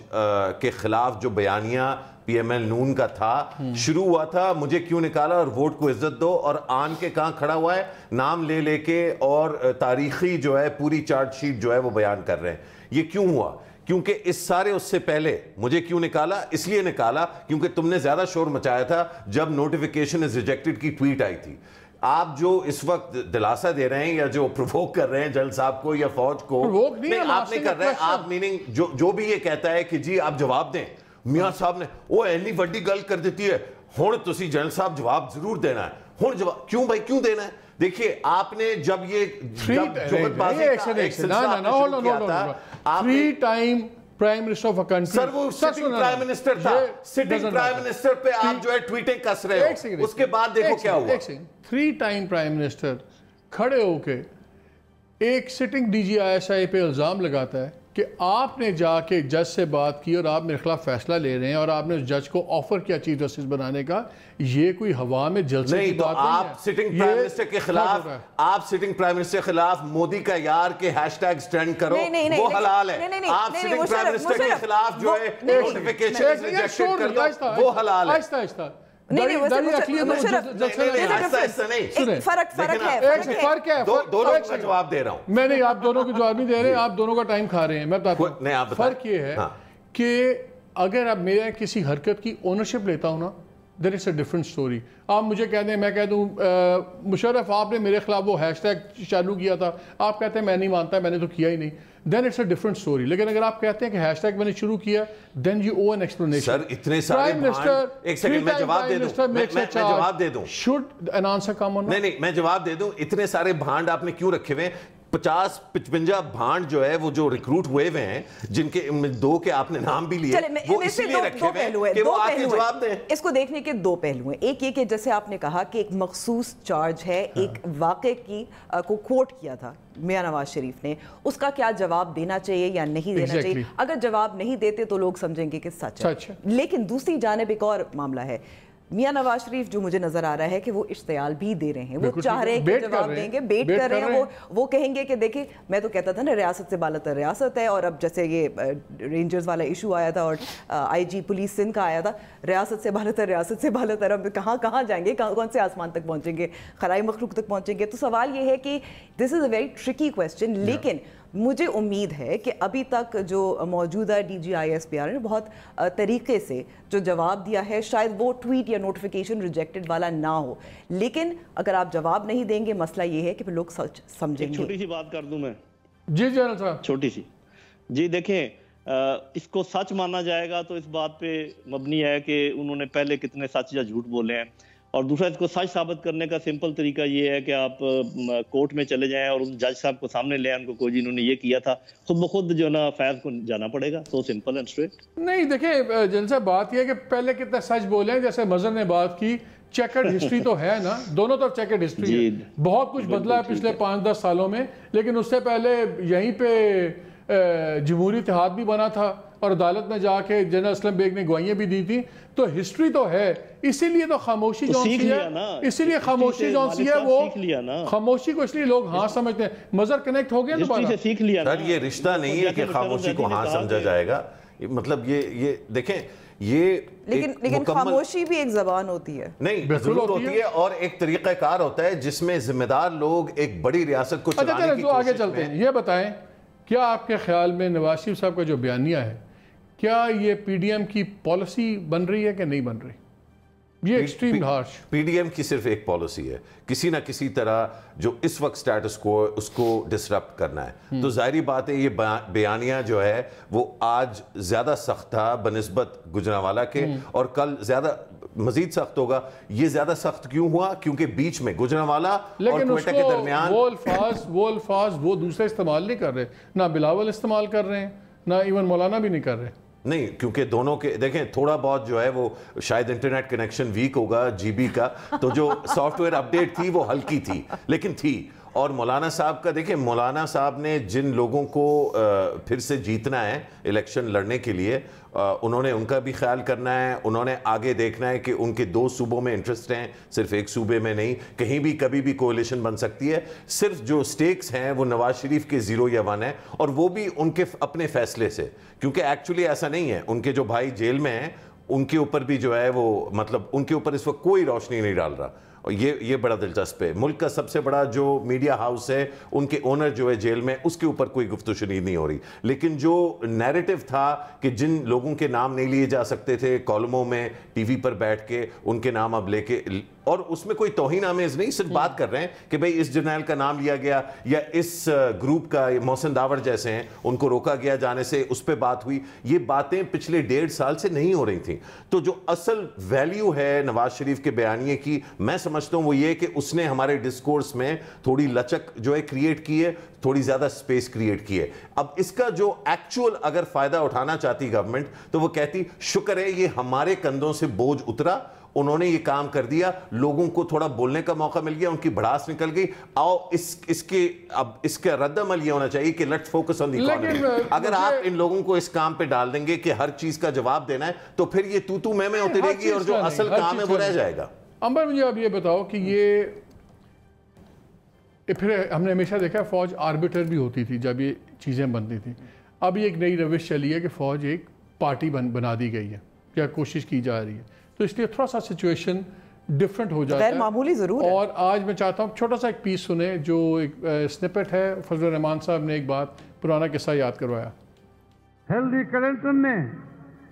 کے خلاف، جو بیانیہ پی ایم ایل نون کا تھا، شروع ہوا تھا مجھے کیوں نکالا اور ووٹ کو عزت دو، اور آن کے کہاں کھڑا ہوا ہے نام لے کے اور تاریخی جو ہے پوری چارٹ شیٹ جو ہے وہ بیان کر رہے ہیں. یہ کیوں ہوا؟ کیونکہ اس سارے اس سے پہلے مجھے کیوں نکالا؟ اس لیے نکالا کیونکہ تم نے زیادہ شور مچایا تھا جب نوٹیفیکیشن از ریجیکٹڈ کی ٹویٹ آئی تھی. آپ جو اس وقت دلاسا دے رہے ہیں یا جو پرووک کر رہے ہیں جنرل صاحب کو یا فوج کو، نہیں آپ نہیں کر رہے. آپ میننگ جو بھی یہ کہتا ہے کہ جی آپ جواب دیں، میاں صاحب نے وہ اینی وڈی گل کر دیتی ہے، ہون تسی جنرل صاحب جواب ضرور دینا ہے. ہون جواب کیوں بھائی کیوں دینا ہے؟ دیکھیے آپ نے جب یہ جوہد بازی کا ایک سلسلہ آپ نے شروع کیا تھا، 3 time prime minister of a country. Sir وہ سٹنگ پرائم منسٹر تھا، سٹنگ پرائم منسٹر پہ آپ جو ہے ٹویٹیں کس رہے ہو. اس کے بعد دیکھو کیا ہوا. 3 ٹائم پرائم منسٹر کھڑے ہو کے ایک سٹنگ ڈی جی ISI پہ الزام لگاتا ہے کہ آپ نے جا کے جج سے بات کی اور آپ میرے خلاف فیصلہ لے رہے ہیں، اور آپ نے اس جج کو آفر کیا چیف جسٹس بنانے کا. یہ کوئی ہوا میں جلسے کی بات نہیں ہے. آپ سٹنگ پرائم منسٹر کے خلاف، آپ سٹنگ پرائم منسٹر کے خلاف مودی کا یار کے ہیش ٹیگ سٹینڈ کرو، وہ حلال ہے. آپ سٹنگ پرائم منسٹر کے خلاف جو ہے نوٹیفیکیشن ریجیکٹ کر دو، وہ حلال ہے. آہستہ آہستہ فرق ہے. دونوں کا جواب دے رہا ہوں میں. نہیں آپ دونوں کو جواب نہیں دے رہے، آپ دونوں کا ٹائم کھا رہے ہیں. میں بتاتا ہوں فرق یہ ہے کہ اگر اب میں کسی حرکت کی اونرشپ لیتا ہوں نا، دیر از اے ڈفرنٹ سٹوری. آپ مجھے کہہ دیں، میں کہہ دوں مشرف آپ نے میرے خلاف وہ ہیش ٹیگ چالو کیا تھا، آپ کہتے ہیں میں نہیں مانتا، میں نے تو کیا ہی نہیں، دین اٹس اے ڈفرنٹ سٹوری. لیکن اگر آپ کہتے ہیں کہ ہیش ٹیگ میں نے شروع کیا، then you owe an explanation. Sir اتنے سارے ایک سیکنڈ میں جواب دے دوں should an answer come on. نہیں میں جواب دے دوں. اتنے سارے بھانڈ آپ نے کیوں رکھے ہوئے؟ 50-55 بھانڈ جو ہے وہ جو ریکروٹ ہوئے ہوئے ہیں، جن کے 2 کے آپ نے نام بھی لیے، وہ اسی لیے رکھے ہوئے کہ وہ آکے جواب دیں. اس کو دیکھنے کے 2 پہلو ہیں. ایک یہ کہ جیسے آپ نے کہا کہ ایک مخصوص چارج ہے، ایک واقعے کی کو کوٹ کیا تھا میاں نواز شریف نے، اس کا کیا جواب دینا چاہیے یا نہیں دینا چاہیے. اگر جواب نہیں دیتے تو لوگ سمجھیں گے کہ سچ ہے. لیکن دوسری جانب ایک اور معاملہ ہے. میاں نواز شریف جو مجھے نظر آ رہا ہے کہ وہ اشتعال بھی دے رہے ہیں، وہ چاہ رہے ہیں کہ جواب دیں گے، بیٹ کر رہے ہیں. وہ کہیں گے کہ دیکھیں میں تو کہتا تھا نا ریاست سے بالاتر ریاست ہے، اور اب جیسے یہ رینجرز والا ایشو آیا تھا اور IG پولیس سندھ کا آیا تھا، ریاست سے بالاتر اب کہاں جائیں گے، کون سے آسمان تک پہنچیں گے، خلائی مخلوق تک پہنچیں گے. تو سوال یہ ہے کہ دس از اے ویری ٹرکی کویسچن. لیکن مجھے امید ہے کہ ابھی تک جو موجودہ DG ISPR نے بہت طریقے سے جو جواب دیا ہے، شاید وہ ٹویٹ یا نوٹیفیکیشن ریجیکٹڈ والا نہ ہو، لیکن اگر آپ جواب نہیں دیں گے، مسئلہ یہ ہے کہ پھر لوگ سچ سمجھیں گے. چھوٹی سی بات کر دوں میں. جی جنرل صاحب چھوٹی سی. جی دیکھیں، اس کو سچ مانا جائے گا تو اس بات پہ مبنی ہے کہ انہوں نے پہلے کتنے سچ یا جھوٹ بولے ہیں، اور دوسرا اس کو سچ ثابت کرنے کا سمپل طریقہ یہ ہے کہ آپ کورٹ میں چلے جائیں اور ان جج صاحب کو سامنے لے آئیں، ان کو کوئی انہوں نے یہ کیا تھا، خود بخود جو نا فیض کو جانا پڑے گا. So simple and straight. نہیں دیکھیں جنرل صاحب، بات یہ ہے کہ پہلے کتنا سچ بولے ہیں. جیسے مظہر نے بات کی، چیکرڈ ہسٹری تو ہے نا، دونوں طرف چیکرڈ ہسٹری ہے. بہت کچھ بدلا ہے پچھلے 5-10 سالوں میں، لیکن اس سے پہلے یہیں پہ جمہوری اتحاد بھی بنا تھا اور عدالت میں جا کے جنرل اسلم بیگ نے گواہیاں بھی دی تھی. تو ہسٹری تو ہے، اسی لیے تو خاموشی جونسی ہے، اسی لیے خاموشی جونسی ہے. وہ خاموشی کو اس لیے لوگ ہاں سمجھتے ہیں. مظہر کنیکٹ ہو گیا دوبارہ. سر یہ رشتہ نہیں ہے کہ خاموشی کو ہاں سمجھا جائے گا. مطلب یہ دیکھیں، یہ لیکن خاموشی بھی ایک زبان ہوتی ہے. نہیں ضرور ہوتی ہے، اور ایک طریقہ کار ہوتا ہے جس میں ذمہ دار لوگ ایک بڑی ریاست کو چلانے کی کوشش. آگے چلتے ہیں. یہ بتائیں کیا آپ کے خیال میں نواز شریف صاحب کا جو بیانیہ ہے، کیا یہ PDM کی پالیسی بن رہی ہے کہ نہیں بن رہی؟ یہ ایکسٹریم ہارش. PDM کی صرف ایک پالیسی ہے, کسی نہ کسی طرح جو اس وقت سٹیٹس کو اس کو ڈسرپٹ کرنا ہے. تو ظاہری بات ہے یہ بیانیہ جو ہے وہ آج زیادہ سخت تھا بنسبت گجرانوالہ کے, اور کل زیادہ مزید سخت ہوگا. یہ زیادہ سخت کیوں ہوا؟ کیونکہ بیچ میں گجرانوالہ اور کوئٹہ کے درمیان وہ الفاظ وہ دوسرے استعمال نہیں کر رہے, نہ بلاول استعمال کر رہے ہیں, نہ ایون مولانا بھی نہیں کر رہے. نہیں, کیونکہ دونوں کے دیکھیں تھوڑا بہت جو ہے وہ شاید انٹرنیٹ کنیکشن ویک ہوگا GB کا, تو جو سافٹ ویئر اپڈیٹ تھی وہ ہلکی تھی لیکن تھی. اور مولانا صاحب کا دیکھیں, مولانا صاحب نے جن لوگوں کو پھر سے جیتنا ہے الیکشن لڑنے کے لیے, انہوں نے ان کا بھی خیال کرنا ہے. انہوں نے آگے دیکھنا ہے کہ ان کے 2 صوبوں میں انٹرسٹ ہیں, صرف ایک صوبے میں نہیں. کہیں بھی کبھی بھی کولیشن بن سکتی ہے. صرف جو سٹیکس ہیں وہ نواز شریف کے 0 یا 1 ہے, اور وہ بھی ان کے اپنے فیصلے سے, کیونکہ ایکچولی ایسا نہیں ہے. ان کے جو بھائی جیل میں ہیں ان کے اوپر بھی جو ہے وہ مطلب ان کے اوپر اس وقت کوئی روشنی نہیں ڈال رہا. اور یہ بڑا دلچسپ ہے. ملک کا سب سے بڑا جو میڈیا ہاؤس ہے ان کے اونر جو ہے جیل میں, اس کے اوپر کوئی گفتگو شنید نہیں ہو رہی. لیکن جو نیریٹو تھا کہ جن لوگوں کے نام نہیں لیے جا سکتے تھے کالموں میں ٹی وی پر بیٹھ کے, ان کے نام اب لے کے, اور اس میں کوئی توہین آمیز نہیں, صرف بات کر رہے ہیں کہ بھئی اس جرنیل کا نام لیا گیا یا اس گروپ کا, محسن داور جیسے ہیں ان کو روکا گیا جانے سے, اس پہ بات ہوئی. یہ باتیں پچھلے 1.5 سال سے نہیں ہو رہی تھیں. تو جو اصل ویلیو ہے نواز شریف کے بیانیے کی, میں سمجھتا ہوں وہ یہ کہ اس نے ہمارے ڈسکورس میں تھوڑی لچک جو ہے کریٹ کی ہے, تھوڑی زیادہ سپیس کریٹ کی ہے. اب اس کا جو ایکچول اگر فائدہ اٹھانا چاہتی گورنمنٹ تو وہ کہتی شکر ہے یہ ہمارے کندھوں سے بوجھ اترا, انہوں نے یہ کام کر دیا, لوگوں کو تھوڑا بولنے کا موقع مل گیا, ان کی بڑھاس نکل گئی. آؤ اس کا رد عمل یہ ہونا چاہیے کہ let's focus on the economy. اگر آپ ان لوگوں کو اس کام پہ ڈال دیں گے کہ ہر چیز کا جواب دینا ہے, تو پھر یہ تو میں ہوتی رہے گی, اور جو اصل کام ہے وہ رہ جائے گا. امبر مجھے اب یہ بتاؤ کہ یہ پھر ہم نے ہمیشہ دیکھا فوج آربیٹر بھی ہوتی تھی جب یہ چیزیں بنتی تھیں. اب یہ ایک نئی روش چلی ہے کہ فوج ایک پارٹی بنا دی گئی ہے یا کوشش کی جا رہی ہے, تو اس لیے تھوڑا سا سچویشن ڈیفرنٹ ہو جاتا ہے, غیر معمولی ضرور ہے. اور آج میں چاہتا ہوں چھوٹا سا ایک پیس سنیں جو ایک سنپٹ ہے. فضل الرحمان صاحب نے ایک بات پرانا قصہ یاد کروایا. ہیلری کلنٹن نے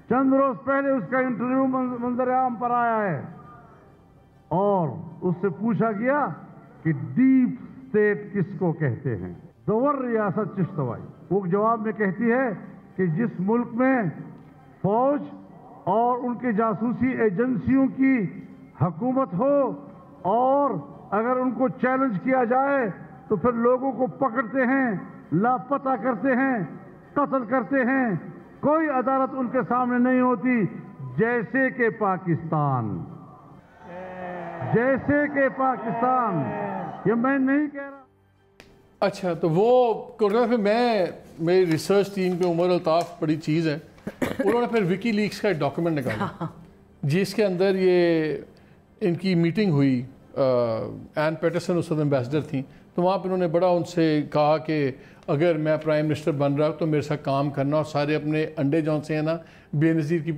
چند روز پہلے اس کا انٹرویو منظر عام پر آیا ہے, اور اس سے پوچھا گیا کہ ڈیپ اسٹیٹ کس کو کہتے ہیں, زور ریاست چشتوائی. وہ جواب میں کہتی ہے کہ جس ملک میں فوج اور ان کے جاسوسی ایجنسیوں کی حکومت ہو, اور اگر ان کو چیلنج کیا جائے تو پھر لوگوں کو پکڑتے ہیں, لاپتہ کرتے ہیں, قتل کرتے ہیں, کوئی عدالت ان کے سامنے نہیں ہوتی, جیسے کہ پاکستان. یہ میں نہیں کہہ رہا. اچھا, تو وہ میری ریسرچ ٹیم پہ عمر الطاف بڑی چیز ہے, انہوں نے پھر وکی لیکس کا ایک ڈاکیومنٹ نکالا جس کے اندر یہ ان کی میٹنگ ہوئی. این پیٹرسن اس وقت ایمبیسڈر تھیں, تو وہاں پہ انہوں نے بڑا ان سے کہا کہ اگر میں پرائم منسٹر بن رہا ہوں تو میرے ساتھ کام کرنا, اور سارے اپنے انڈے جون سے ہیں نا بے نظیر کی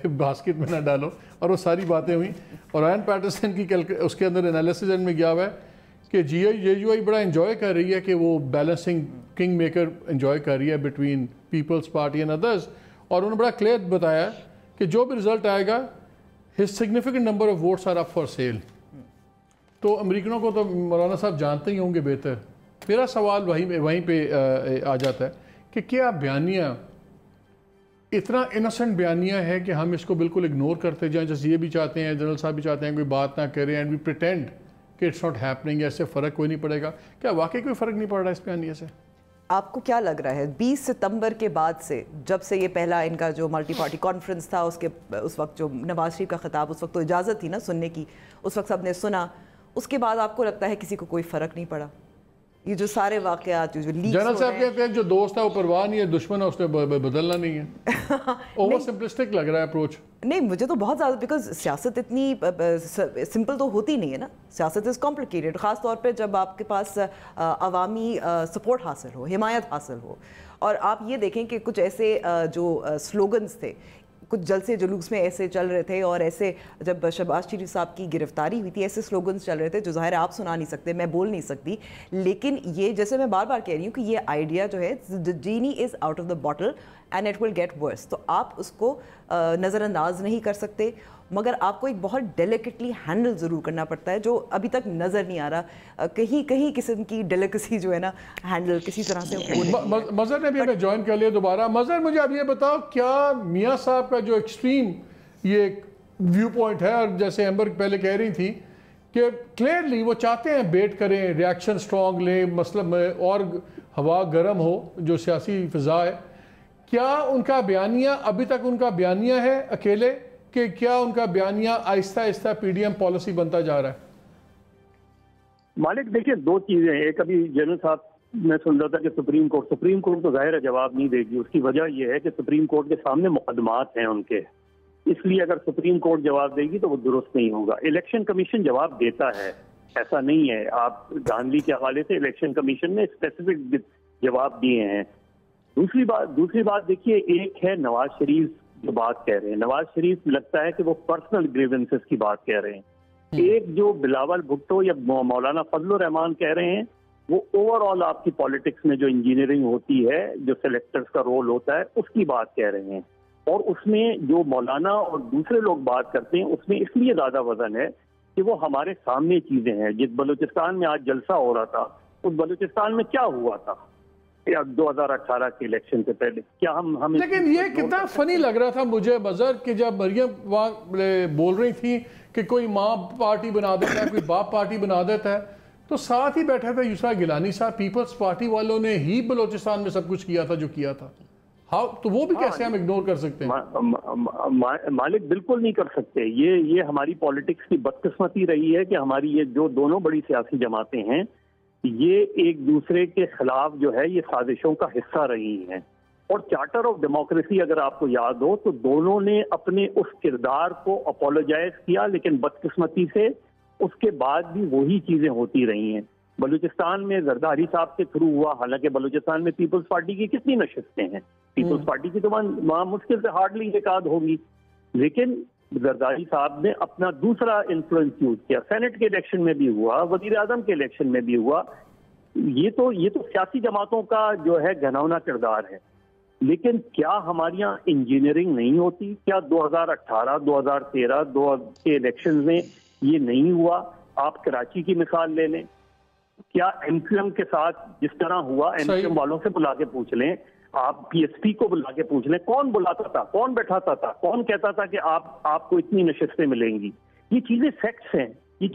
باسکٹ میں نہ ڈالو, اور وہ ساری باتیں ہوئیں. اور این پیٹرسن کی اس کے اندر انالیسز میں گیا ہوا ہے کہ JUI بڑا انجوائے کر رہی ہے کہ وہ بیلنسنگ کنگ میکر انجوائے کر رہی ہے between Peoples Party and others. اور انہوں نے بڑا کلیئر بتایا کہ جو بھی رزلٹ آئے گا his significant number of votes are up for sale. تو امریکنوں کو تو مولانا صاحب جانتے ہی ہوں گے بہتر. میرا سوال وہیں پہ آ جاتا ہے کہ کیا بیانیہ اتنا انوسنٹ بیانیہ ہے کہ ہم اس کو بالکل اگنور کرتے جائیں, جیسے یہ بھی چاہتے ہیں, جنرل صاحب بھی چاہتے ہیں کوئی بات نہ کریں, اینڈ وی پریٹینڈ کہ اٹس ناٹ ہیپننگ, ایسے فرق کوئی نہیں پڑے گا. کیا واقعی کوئی فرق نہیں پڑ رہا اس بیانیہ سے؟ آپ کو کیا لگ رہا ہے 20 ستمبر کے بعد سے, جب سے یہ پہلا ان کا جو ملٹی پارٹی کانفرنس تھا, اس وقت جو نواز شریف کا خطاب, اس وقت تو اجازت تھی نا سننے کی, اس وقت سب نے سنا, اس کے بعد آپ کو لگتا ہے کسی کو کوئی فرق نہیں پڑا؟ یہ جو سارے واقعات جو لیکس جنرل صاحب کہتے ہیں جو دوست ہے وہ پرواہ نہیں ہے, دشمن ہے اس نے بدلنا نہیں ہے. اوور سمپلسٹک لگ رہا ہے اپروچ. نہیں, مجھے تو بہت زیادہ, بیکاز سیاست اتنی سمپل تو ہوتی نہیں ہے نا, سیاست از کمپلیکیٹڈ, خاص طور پہ جب آپ کے پاس عوامی سپورٹ حاصل ہو, حمایت حاصل ہو. اور آپ یہ دیکھیں کہ کچھ ایسے جو سلوگنز تھے, کچھ جلسے جلوس میں ایسے چل رہے تھے, اور ایسے جب شہباز شریف صاحب کی گرفتاری ہوئی تھی ایسے سلوگنز چل رہے تھے جو ظاہر ہے آپ سنا نہیں سکتے, میں بول نہیں سکتی, لیکن یہ جیسے میں بار بار کہہ رہی ہوں کہ یہ آئیڈیا جو ہے genie is out of the bottle and it will get worse, تو آپ اس کو نظر انداز نہیں کر سکتے. مگر آپ کو ایک بہت ڈیلیکیٹلی ہینڈل ضرور کرنا پڑتا ہے جو ابھی تک نظر نہیں آ رہا. کہیں قسم کی ڈیلیکسی جو ہے نا ہینڈل کسی طرح سے مظہر نے بھی ہمیں جوائن کر لیا دوبارہ. مظہر مجھے اب یہ بتاؤ کیا میاں صاحب کا جو ایکسٹریم یہ ویو پوائنٹ ہے, اور جیسے ایمبر پہلے کہہ رہی تھی کہ کلیئرلی وہ چاہتے ہیں بیٹ کریں, ریاکشن سٹرونگ لیں, مسئلہ اور ہوا گرم ہو جو سیاسی فضا ہے, کیا ان کا بیانیہ ابھی تک ان کا بیانیہ ہے اکیلے کہ کیا ان کا بیانیہ آہستہ آہستہ پی ڈی ایم پالیسی بنتا جا رہا ہے؟ مالک دیکھیے دو چیزیں, ایک ابھی جنرل صاحب میں سن رہا تھا کہ سپریم کورٹ تو ظاہر ہے جواب نہیں دے گی. اس کی وجہ یہ ہے کہ سپریم کورٹ کے سامنے مقدمات ہیں ان کے, اس لیے اگر سپریم کورٹ جواب دے گی تو وہ درست نہیں ہوگا. الیکشن کمیشن جواب دیتا ہے, ایسا نہیں ہے. آپ دھاندلی کے حوالے سے الیکشن کمیشن نے اسپیسیفک جواب دیے ہیں. دوسری بات دیکھیے, ایک ہے نواز شریف جو بات کہہ رہے ہیں. نواز شریف لگتا ہے کہ وہ پرسنل گریونسز کی بات کہہ رہے ہیں. ایک جو بلاول بھٹو یا مولانا فضل الرحمان کہہ رہے ہیں وہ اوور آل آپ کی پالیٹکس میں جو انجینئرنگ ہوتی ہے, جو سلیکٹرز کا رول ہوتا ہے, اس کی بات کہہ رہے ہیں. اور اس میں جو مولانا اور دوسرے لوگ بات کرتے ہیں اس میں اس لیے زیادہ وزن ہے کہ وہ ہمارے سامنے چیزیں ہیں. جس بلوچستان میں آج جلسہ ہو رہا تھا, اس بلوچستان میں کیا ہوا تھا 2018 کے الیکشن سے پہلے؟ کیا ہم لیکن یہ کتنا فنی لگ رہا تھا مجھے مظہر کہ جب مریم وہاں بول رہی تھی کہ کوئی ماں پارٹی بنا دیتا ہے, کوئی باپ پارٹی بنا دیتا ہے, تو ساتھ ہی بیٹھا تھا یسرا گیلانی صاحب, پیپلز پارٹی والوں نے ہی بلوچستان میں سب کچھ کیا تھا جو کیا تھا. تو وہ بھی کیسے ہم اگنور کر سکتے ہیں؟ مالک بالکل نہیں کر سکتے. یہ ہماری پالیٹکس کی بدقسمتی رہی ہے کہ ہماری یہ جو دونوں بڑی سیاسی جماعتیں ہیں یہ ایک دوسرے کے خلاف جو ہے یہ سازشوں کا حصہ رہی ہیں. اور چارٹر آف ڈیموکریسی اگر آپ کو یاد ہو تو دونوں نے اپنے اس کردار کو اپولوجائز کیا, لیکن بدقسمتی سے اس کے بعد بھی وہی چیزیں ہوتی رہی ہیں. بلوچستان میں زرداری صاحب کے تھرو ہوا, حالانکہ بلوچستان میں پیپلز پارٹی کی کتنی نشستیں ہیں, پیپلز پارٹی کی تو وہاں مشکل سے ہارڈلی ایک آدھ ہوگی, لیکن زرداری صاحب نے اپنا دوسرا انفلوئنس یوز کیا. سینٹ کے الیکشن میں بھی ہوا, وزیر اعظم کے الیکشن میں بھی ہوا. یہ تو سیاسی جماعتوں کا جو ہے گھناؤنا کردار ہے. لیکن کیا ہمارے یہاں انجینئرنگ نہیں ہوتی؟ کیا 2018 2013 کے الیکشن میں یہ نہیں ہوا؟ آپ کراچی کی مثال لے لیں, کیا ایم کیو ایم کے ساتھ جس طرح ہوا, ایم کیو ایم والوں سے بلا کے پوچھ لیں, آپ پی ایس پی کو بلا کے پوچھ لیں, کون بلاتا تھا, کون بیٹھاتا تھا, کون کہتا تھا کہ آپ کو اتنی نشستیں ملیں گی؟ یہ چیزیں فیکٹس ہیں, یہ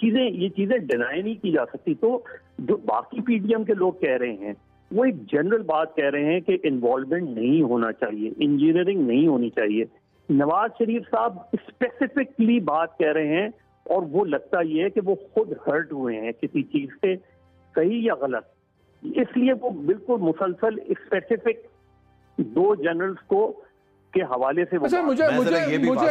چیزیں ڈینائی نہیں کی جا سکتی. تو جو باقی پی ڈی ایم کے لوگ کہہ رہے ہیں وہ ایک جنرل بات کہہ رہے ہیں کہ انوالومنٹ نہیں ہونا چاہیے, انجینئرنگ نہیں ہونی چاہیے. نواز شریف صاحب اسپیسیفکلی بات کہہ رہے ہیں اور وہ لگتا یہ ہے کہ وہ خود ہرٹ ہوئے ہیں کسی چیز سے, صحیح یا غلط, اس لیے وہ بالکل مسلسل اسپیسیفک دو جنرلز کو کے حوالے سے. اچھا مجھے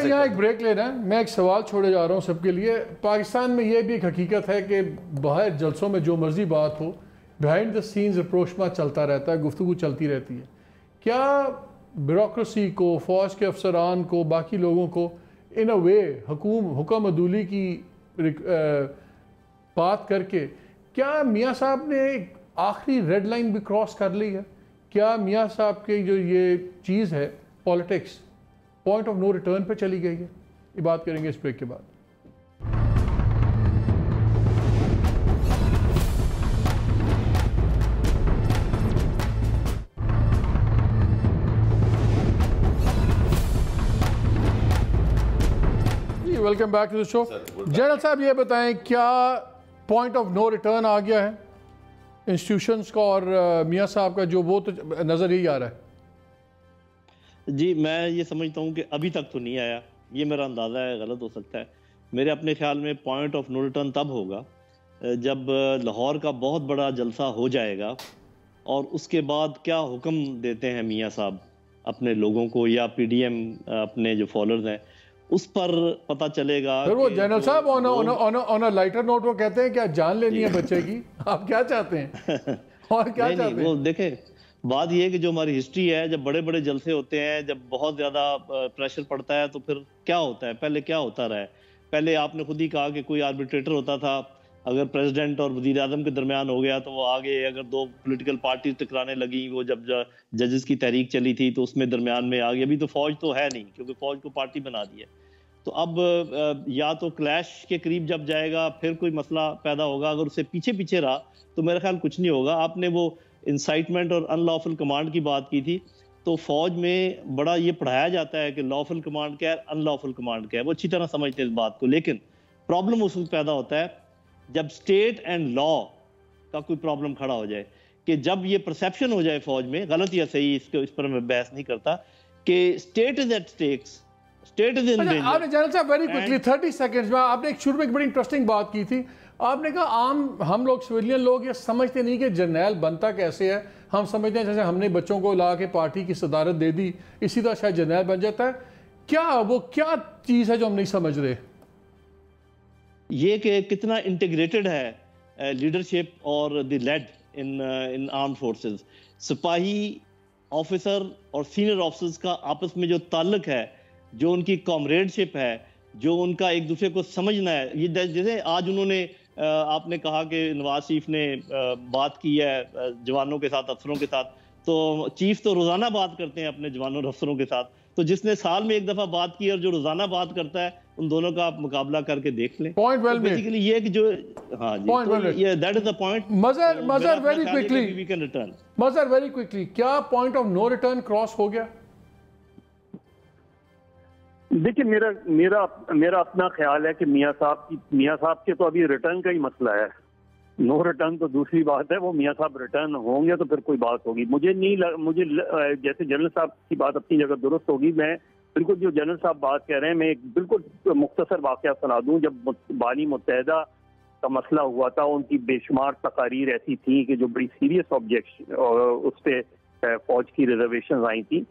یہاں ایک بریک لینا ہے, میں ایک سوال چھوڑے جا رہا ہوں سب کے لیے. پاکستان میں یہ بھی ایک حقیقت ہے کہ باہر جلسوں میں جو مرضی بات ہو, بیہائنڈ دا سینز اپروچمنٹ چلتا رہتا ہے, گفتگو چلتی رہتی ہے. کیا بیوروکریسی کو, فوج کے افسران کو, باقی لوگوں کو ان اے وے حکم عدولی کی بات کر کے کیا میاں صاحب نے ایک آخری ریڈ لائن بھی کراس کر لی ہے؟ کیا میاں صاحب کی جو یہ چیز ہے politics point of no return پہ چلی گئی ہے؟ یہ بات کریں گے اس بریک کے بعد. Welcome back to the show. General صاحب یہ بتائیں کیا پوائنٹ آف نو ریٹرن آ گیا ہے انسٹیٹیوشنز کا, اور میاں صاحب کا جو وہ تو نظر یہی آ رہا ہے؟ جی میں یہ سمجھتا ہوں کہ ابھی تک تو نہیں آیا, یہ میرا اندازہ ہے, غلط ہو سکتا ہے. میرے اپنے خیال میں پوائنٹ آف نو ریٹرن تب ہوگا جب لاہور کا بہت بڑا جلسہ ہو جائے گا اور اس کے بعد کیا حکم دیتے ہیں میاں صاحب اپنے لوگوں کو یا پی ڈی ایم اپنے جو فالوورز ہیں اس پر پتہ چلے گا. پھر وہ جنرل صاحب آن اے لائٹر نوٹ وہ کہتے ہیں کہ جان لینی ہے بچے کی, آپ کیا چاہتے ہیں اور کیا چاہتے ہیں؟ وہ دیکھیں بات یہ ہے کہ جو ہماری ہسٹری ہے, جب بڑے بڑے جلسے ہوتے ہیں, جب بہت زیادہ پریشر پڑتا ہے تو پھر کیا ہوتا ہے, پہلے کیا ہوتا رہا ہے. پہلے آپ نے خود ہی کہا کہ کوئی آربیٹریٹر ہوتا تھا, اگر پریزیڈنٹ اور وزیر اعظم کے درمیان ہو گیا تو وہ آگے, اگر دو پولیٹیکل پارٹیز ٹکرانے لگیں, وہ جب ججز کی تحریک چلی تھی تو اس میں درمیان میں آ گیا. ابھی تو فوج تو ہے نہیں کیونکہ فوج کو پارٹی بنا دی ہے. تو اب یا تو کلیش کے قریب جب جائے گا پھر کوئی مسئلہ پیدا ہوگا. اگر اسے پیچھے پیچھے رہا تو میرا خیال کچھ نہیں ہوگا. آپ نے وہ انسائٹمنٹ اور ان لافل کمانڈ کی بات کی تھی, تو فوج میں بڑا یہ پڑھایا جاتا ہے کہ لافل کمانڈ کیا ہے, ان لافل کمانڈ کیا ہے, وہ اچھی طرح سمجھتے ہیں اس بات کو. لیکن پرابلم اس وقت پیدا ہوتا ہے جب اسٹیٹ اینڈ لا کا کوئی پرابلم کھڑا ہو جائے, کہ جب یہ پرسیپشن ہو جائے فوج میں, غلط یا صحیح اس پر میں بحث نہیں کرتا, کہ state is at stakes, state is in danger. آپ نے جنرل صاحب ویری کوئکلی 30 سیکنڈز میں آپ نے ایک شروع میں ایک بڑی انٹرسٹنگ بات کی تھی. آپ نے کہا عام ہم لوگ سویلین لوگ یہ سمجھتے نہیں کہ جرنیل بنتا کیسے ہے. ہم سمجھتے ہیں جیسے ہم نے بچوں کو لا کے پارٹی کی صدارت دے دی اسی طرح شاید جرنیل بن جاتا ہے. وہ کیا چیز ہے جو ہم نہیں سمجھ رہے؟ یہ کہ کتنا انٹیگریٹڈ ہے لیڈرشپ اور دی لیڈ ان آرمڈ فورسز. سپاہی آفیسر اور سینئر آفیسرز کا آپس میں جو تعلق ہے, جو ان کی کامریڈشپ ہے, جو ان کا ایک دوسرے کو سمجھنا ہے, یہ جیسے آج انہوں نے آپ نے کہا کہ نواز شریف نے بات کی ہے جوانوں کے ساتھ, افسروں کے ساتھ, تو چیف تو روزانہ بات کرتے ہیں اپنے جوانوں اور افسروں کے ساتھ, تو جس نے سال میں ایک دفعہ بات کی اور جو روزانہ بات کرتا ہے, ان دونوں کا آپ مقابلہ کر کے دیکھ لیں. Point well made. بیسیکلی یہ کہ جو ہاں جی that is the point. Mazhar very quickly کیا point of no return cross ہو گیا؟ دیکھیں میرا اپنا خیال ہے کہ میاں صاحب کے تو ابھی ریٹرن کا ہی مسئلہ ہے. نو ریٹرن تو دوسری بات ہے, وہ میاں صاحب ریٹرن ہوں گے تو پھر کوئی بات ہوگی. مجھے جیسے جنرل صاحب کی بات اپنی جگہ درست ہوگی. میں بالکل جو جنرل صاحب بات کہہ رہے ہیں, میں ایک بالکل مختصر واقعہ سنا دوں. جب بانی متحدہ کا مسئلہ ہوا تھا, ان کی بے شمار تقاریر ایسی تھیں کہ جو بڑی سیریس آبجیکشن اس پہ فوج کی ریزرویشنز آئی تھیں.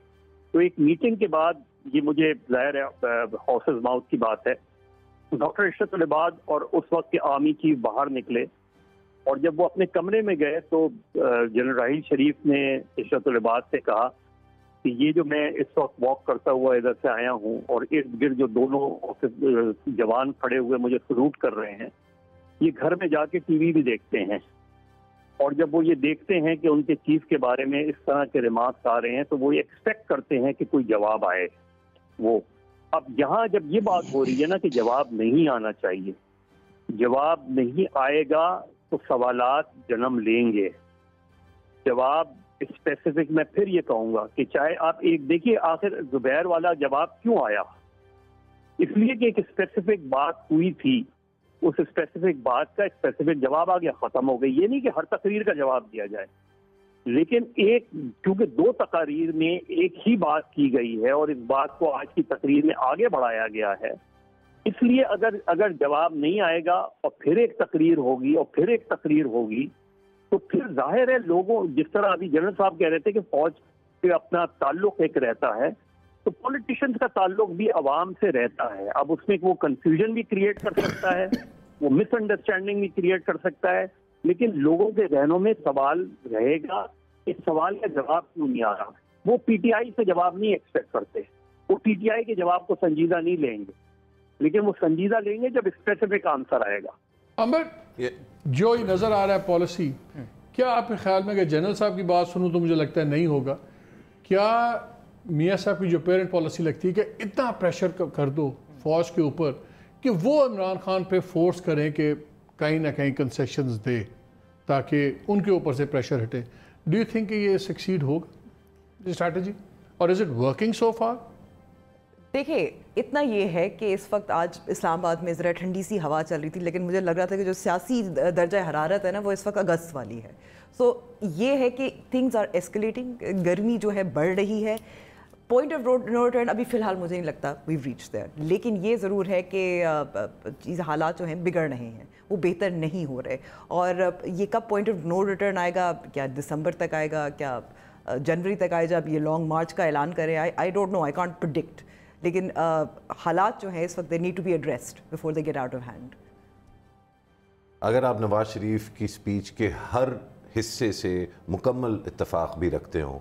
تو ایک میٹنگ کے بعد, یہ مجھے ظاہر ہے ہاؤسز ماؤتھ کی بات ہے, ڈاکٹر اشرت العباد اور اس وقت کے آرمی چیف باہر نکلے, اور جب وہ اپنے کمرے میں گئے تو جنرل راحیل شریف نے اشرت العباد سے کہا کہ یہ جو میں اس وقت واک کرتا ہوا ادھر سے آیا ہوں اور ارد گرد جو دونوں جوان کھڑے ہوئے مجھے سلوٹ کر رہے ہیں, یہ گھر میں جا کے ٹی وی بھی دیکھتے ہیں, اور جب وہ یہ دیکھتے ہیں کہ ان کے چیف کے بارے میں اس طرح کے ریمارکس آ رہے ہیں تو وہ ایکسپیکٹ کرتے ہیں کہ کوئی جواب آئے. وہ اب یہاں جب یہ بات ہو رہی ہے نا کہ جواب نہیں آنا چاہیے, جواب نہیں آئے گا تو سوالات جنم لیں گے. جواب اسپیسیفک میں پھر یہ کہوں گا کہ چاہے آپ ایک دیکھیے, آخر زبیر والا جواب کیوں آیا؟ اس لیے کہ ایک اسپیسیفک بات ہوئی تھی, اس اسپیسیفک بات کا اسپیسیفک جواب آ گیا, ختم ہو گئی. یہ نہیں کہ ہر تقریر کا جواب دیا جائے, لیکن کیونکہ دو تقاریر میں ایک ہی بات کی گئی ہے اور اس بات کو آج کی تقریر میں آگے بڑھایا گیا ہے, اس لیے اگر جواب نہیں آئے گا اور پھر ایک تقریر ہوگی اور پھر ایک تقریر ہوگی, تو پھر ظاہر ہے لوگوں, جس طرح ابھی جنرل صاحب کہہ رہے تھے کہ فوج سے اپنا تعلق ایک رہتا ہے, تو پولیٹیشنز کا تعلق بھی عوام سے رہتا ہے. اب اس میں وہ کنفیوژن بھی کریٹ کر سکتا ہے, وہ مس انڈرسٹینڈنگ بھی کریٹ کر سکتا ہے, لیکن لوگوں کے ذہنوں میں سوال رہے گا, اس سوال کا جواب کیوں نہیں آ رہا. وہ پی ٹی آئی سے جواب نہیں ایکسپیکٹ کرتے, وہ پی ٹی آئی کے جواب کو سنجیدہ نہیں لیں گے, لیکن وہ سنجیدہ لیں گے جب اسپیسیفک آنسر آئے گا. امر جو یہ نظر آ رہا ہے پالیسی, کیا آپ کے خیال میں کہ جنرل صاحب کی بات سنوں تو مجھے لگتا ہے نہیں ہوگا, کیا میاں صاحب کی جو پیرنٹ پالیسی لگتی ہے کہ اتنا پریشر کر دو فوج کے اوپر کہ وہ عمران خان پہ فورس کریں کہ کہیں نہ کہیں کنسیشنز دے تاکہ ان کے اوپر سے پریشر ہٹے؟ ڈو یو تھنک کہ یہ سکسیڈ ہوگا اسٹریٹجی, اور is it working so for? دیکھیں اتنا یہ ہے کہ اس وقت آج اسلام آباد میں ذرا ٹھنڈی سی ہوا چل رہی تھی, لیکن مجھے لگ رہا تھا کہ جو سیاسی درجہ حرارت ہے نا وہ اس وقت اگست والی ہے. سو یہ ہے کہ تھنگز آر ایسکلیٹنگ, گرمی جو ہے بڑھ رہی ہے. پوائنٹ آف نو ریٹرن ابھی فی الحال مجھے نہیں لگتا ویو ریچ دیئر, لیکن یہ ضرور ہے کہ چیز حالات جو ہیں بگڑ رہے ہیں, وہ بہتر نہیں ہو رہے. اور یہ کب پوائنٹ آف نو ریٹرن آئے گا, کیا دسمبر تک آئے گا, کیا جنوری تک آئے جب یہ لانگ مارچ کا اعلان کرے, I don't know, I can't predict. لیکن حالات جو ہیں اس وقت they need to be addressed before they get out of hand. اگر آپ نواز شریف کی سپیچ کے ہر حصے سے مکمل اتفاق بھی رکھتے ہوں,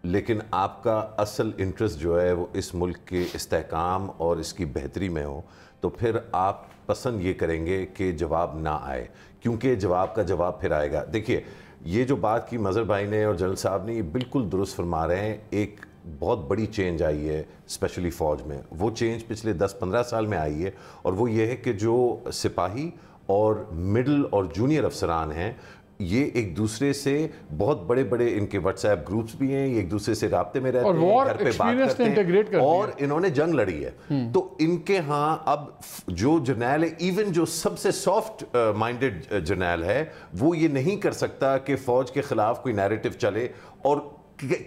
لیکن آپ کا اصل انٹرسٹ جو ہے وہ اس ملک کے استحکام اور اس کی بہتری میں ہو, تو پھر آپ پسند یہ کریں گے کہ جواب نہ آئے, کیونکہ جواب کا جواب پھر آئے گا. دیکھیے یہ جو بات کی مظہر بھائی نے اور جنرل صاحب نے, یہ بالکل درست فرما رہے ہیں. ایک بہت بڑی چینج آئی ہے اسپیشلی فوج میں. وہ چینج پچھلے 10-15 سال میں آئی ہے, اور وہ یہ ہے کہ جو سپاہی اور مڈل اور جونیئر افسران ہیں یہ ایک دوسرے سے بہت بڑے بڑے ان کے واٹس ایپ گروپس بھی ہیں, یہ ایک دوسرے سے رابطے میں رہتے ہیں, گھر پہ بات کرتے ہیں, اور انہوں نے جنگ لڑی ہے. تو ان کے ہاں اب جو جرنیل ہے, ایون جو سب سے سافٹ مائنڈڈ جرنیل ہے, وہ یہ نہیں کر سکتا کہ فوج کے خلاف کوئی نیریٹو چلے اور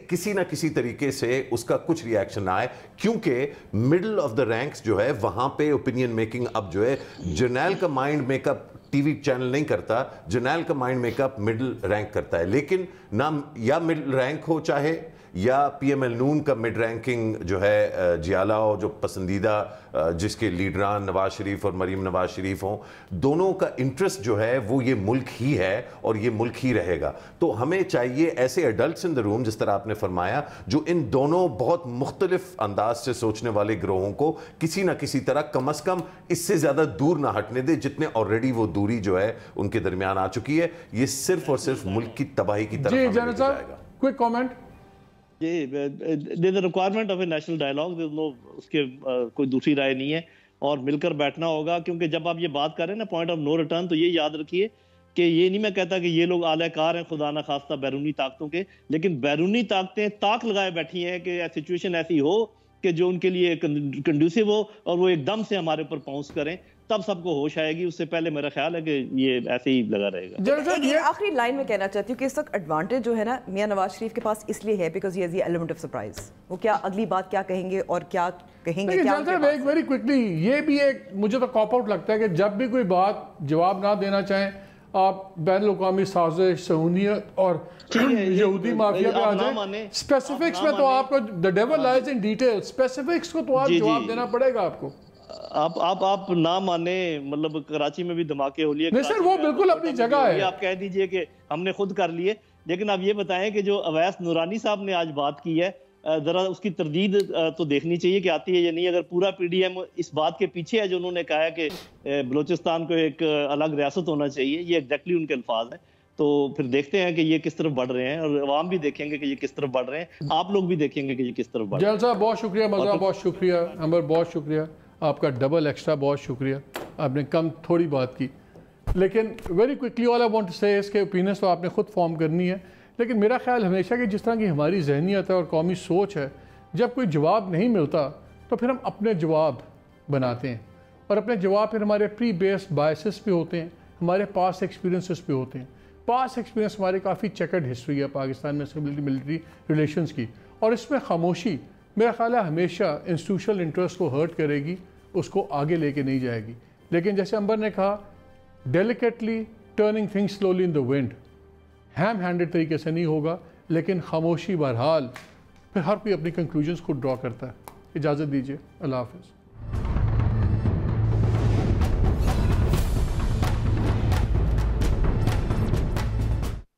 کسی نہ کسی طریقے سے اس کا کچھ ری ایکشن نہ آئے, کیونکہ مڈل آف دا رینکس جو ہے وہاں پہ اوپینین میکنگ اب جو ہے جرنیل کا mind make up T V channel نہیں کرتا, جرنیل کا mind make up middle rank کرتا ہے. لیکن نہ یا مڈل رینک ہو چاہے یا پی ایم ایل نون کا مڈ رینکنگ جو ہے جیالہ ہو, جو پسندیدہ جس کے لیڈران نواز شریف اور مریم نواز شریف ہوں, دونوں کا انٹرسٹ جو ہے وہ یہ ملک ہی ہے اور یہ ملک ہی رہے گا. تو ہمیں چاہیے ایسے ایڈلٹس ان دا روم, جس طرح آپ نے فرمایا, جو ان دونوں بہت مختلف انداز سے سوچنے والے گروہوں کو کسی نہ کسی طرح کم از کم اس سے زیادہ دور نہ ہٹنے دے جتنے آلریڈی وہ دوری جو ہے ان کے درمیان آ چکی ہے. یہ صرف اور صرف ملک کی تباہی کی طرف ہمیں لے جائے گا. کوئی کامنٹ؟ جی, there's a requirement of a national dialogue, there's no اس کے کوئی دوسری رائے نہیں ہے, اور مل کر بیٹھنا ہوگا. کیونکہ جب آپ یہ بات کر رہے ہیں نا پوائنٹ آف نو ریٹرن, تو یہ یاد رکھیے کہ یہ نہیں میں کہتا کہ یہ لوگ اعلی کار ہیں خدا نہ خواستہ بیرونی طاقتوں کے, لیکن بیرونی طاقتیں طاق لگائے بیٹھی ہیں کہ سچویشن ایسی ہو کہ جو ان کے لیے کنڈیوسیو ہو اور وہ ایک دم سے ہمارے اوپر پاؤنس کریں, تب سب کو ہوش آئے گی. اس سے پہلے میرا خیال ہے کہ یہ ایسے ہی لگا رہے گا. آخری لائن میں کہنا چاہتی ہوں کہ اس وقت ایڈوانٹیج جو ہے نا میاں نواز شریف کے پاس اس لیے ہے because he has the element of surprise. وہ کیا اگلی بات کیا کہیں گے اور کیا کہیں گے, ویری کوئکلی یہ بھی ایک مجھے تو کاپ آؤٹ لگتا ہے کہ جب بھی کوئی بات جواب نہ دینا چاہیں آپ بین الاقوامی سازش, صہیونیت اور یہودی مافیا پہ آ جائیں. اسپیسیفکس میں تو آپ کو the devil lies in detail, specifics کو تو آپ جواب دینا پڑے گا آپ کو. آپ نہ مانیں, مطلب کراچی میں بھی دھماکے ہو لیے, نہیں سر وہ بالکل اپنی جگہ ہے, آپ کہہ دیجئے کہ ہم نے خود کر لیے. لیکن آپ یہ بتائیں کہ جو اویس نورانی صاحب نے آج بات کی ہے, ذرا اس کی تردید تو دیکھنی چاہیے کہ آتی ہے یا نہیں. اگر پورا پی ڈی ایم اس بات کے پیچھے ہے جو انہوں نے کہا ہے کہ بلوچستان کو ایک الگ ریاست ہونا چاہیے, یہ ایگزیکٹلی ان کے الفاظ ہیں, تو پھر دیکھتے ہیں کہ یہ کس طرف بڑھ رہے ہیں, اور عوام بھی دیکھیں گے کہ یہ کس طرف بڑھ رہے ہیں, آپ لوگ بھی دیکھیں گے کہ یہ کس طرف بڑھ رہے ہیں. جیل صاحب بہت شکریہ, مزہ بہت شکریہ, عمر بہت شکریہ, آپ کا ڈبل ایکسٹرا بہت شکریہ, آپ نے کم تھوڑی بات کی. لیکن very quickly all I want to say, اس کے اوپینینس تو آپ نے خود فارم کرنی ہے, لیکن میرا خیال ہمیشہ کہ جس طرح کی ہماری ذہنیت ہے اور قومی سوچ ہے, جب کوئی جواب نہیں ملتا تو پھر ہم اپنے جواب بناتے ہیں, اور اپنے جواب پھر ہمارے پری بیسڈ بائسز پہ ہوتے ہیں, ہمارے پاس ایکسپیرینسز پہ ہوتے ہیں. پاس ایکسپیرینس ہماری کافی چیکرڈ ہسٹری ہے پاکستان میں ملٹری ریلیشنز کی, اور اس میں خاموشی میرا خیال ہے ہمیشہ انسٹیٹیوشنل انٹرسٹ کو ہرٹ کرے گی, اس کو آگے لے کے نہیں جائے گی. لیکن جیسے امبر نے کہا, ڈیلیکیٹلی ٹرننگ تھنگس سلولی ان دا ونڈ, ہیم ہینڈڈ طریقے سے نہیں ہوگا, لیکن خاموشی بہرحال پھر ہر کوئی اپنی کنکلوژنز خود ڈرا کرتا ہے. اجازت دیجیے, اللہ حافظ.